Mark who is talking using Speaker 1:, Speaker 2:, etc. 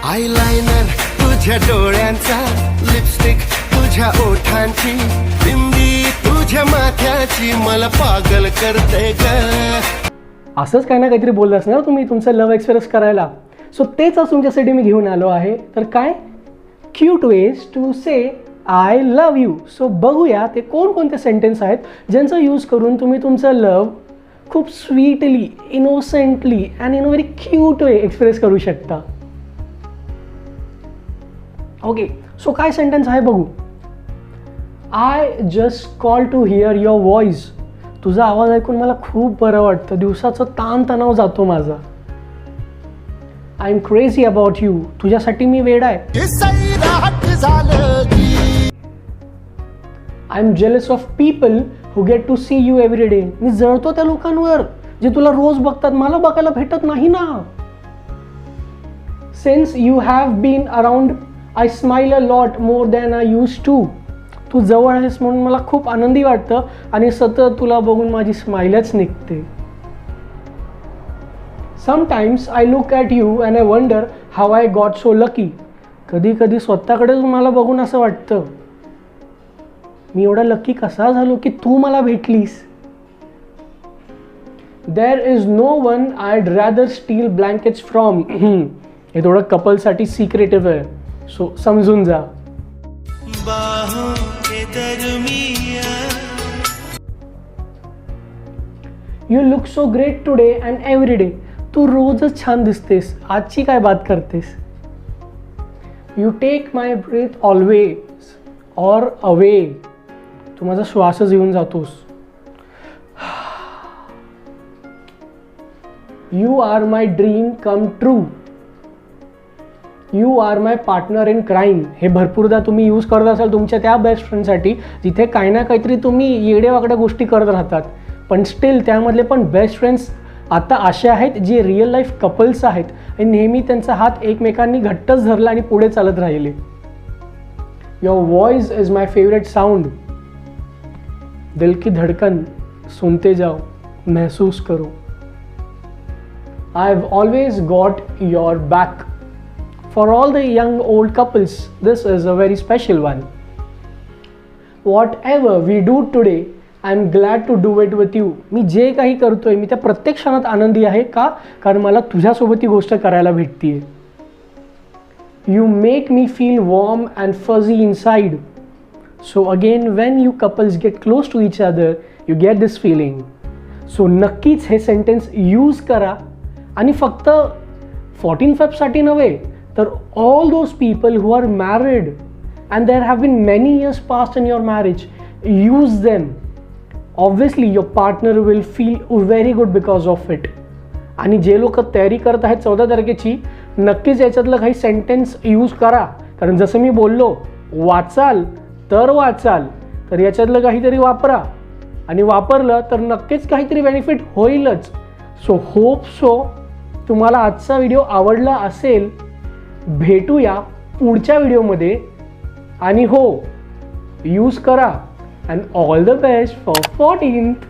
Speaker 1: Eyeliner तुझ्या डोळ्यांचा, lipstick तुझ्या ओठांची, बिंदी तुझ्या माथ्याची मला पागल करते ग.
Speaker 2: असंच काही ना काहीतरी बोलत असणार तुम्ही तुमचं लव्ह एक्सप्रेस करायला. सो तेच आज तुमच्यासाठी मी घेऊन आलो आहे. तर काय cute ways to say I love you. So बघूया ते कोणकोणते सेंटेन्स आहेत ज्यांचा यूज करून तुम्ही तुमचं लव्ह खूप sweetly, innocently and in a very cute way express करू शकता. ओके, सो काय सेंटेन्स आहे बघू. I just call to hear your voice. तुझा आवाज ऐकून मला खूप बरं वाटतं, दिवसाचं ताणतणाव जातो माझा. I am crazy about you. तुझ्यासाठी मी वेडा आहे. I am jealous of people who get to see you every day. मी जळतो त्या लोकांवर जे तुला रोज बघतात, मला बघायला भेटत नाही ना. Since you have been around I smile a lot more than I used to. तू जवळ आहेस म्हणून मला खूप आनंदी वाटतं आणि सतत तुला बघून माझी स्माइलच निघते. Sometimes I look at you and I wonder how I got so lucky. कधी कधी स्वतःकडेच मला बघून असं वाटतं मी एवढा लकी कसा झालो की तू मला भेटलीस. There is no one I'd rather steal blankets from. हे थोडं कपलसाठी सिक्रेटिव्ह आहे, सो समजून जा. You look so great today and every day. तू रोजच छान दिसतेस, आजची काय बात करतेस. You take my breath always or away. तू माझा श्वासच घेऊन जातोस. You are my dream come true. You are my partner in crime. हे भरपूरदा तुम्ही यूज करत असाल तुमच्या त्या बेस्ट फ्रेंडसाठी जिथे काही ना काहीतरी तुम्ही येडेवाकड्या गोष्टी करत राहतात, पण स्टील त्यामधले पण बेस्ट फ्रेंड्स आता असे आहेत जे रिअल लाईफ कपल्स आहेत आणि नेहमी त्यांचा हात एकमेकांनी घट्टच धरला आणि पुढे चालत राहिले. Your voice is my favourite sound. दिल की धड़कन सुनते जाओ, महसूस करो. I have always got your back. For all the young old couples, this is a very special one. Whatever we do today, I am glad to do it with you. मी जे काही करतोय मी त्या प्रत्येक क्षणात आनंदी आहे का, कारण मला तुझ्यासोबत ही गोष्ट करायला भेटतीये. You make me feel warm and fuzzy inside. So again, when you couples get close to each other, you get this feeling. So नक्कीच हे सेंटेन्स यूज करा आणि फक्त 14 फेबसाठी नव्हे तर all those people who are married and there have been many years passed in your marriage, use them. Obviously your partner will feel very good because of it. आणि जे लोक तयारी करत आहेत 14 तारखेची, नक्कीच याच्यातलं काही सेंटेन्स यूज करा, कारण जसं मी बोललो वाचाल तर याच्यातलं काहीतरी वापरा आणि वापरलं तर नक्कीच काहीतरी बेनिफिट होईलच. सो होप सो तुम्हाला आजचा व्हिडिओ आवडला असेल. भेटूया पुढच्या व्हिडिओमध्ये आणि हो, यूज करा and all the best for 14th.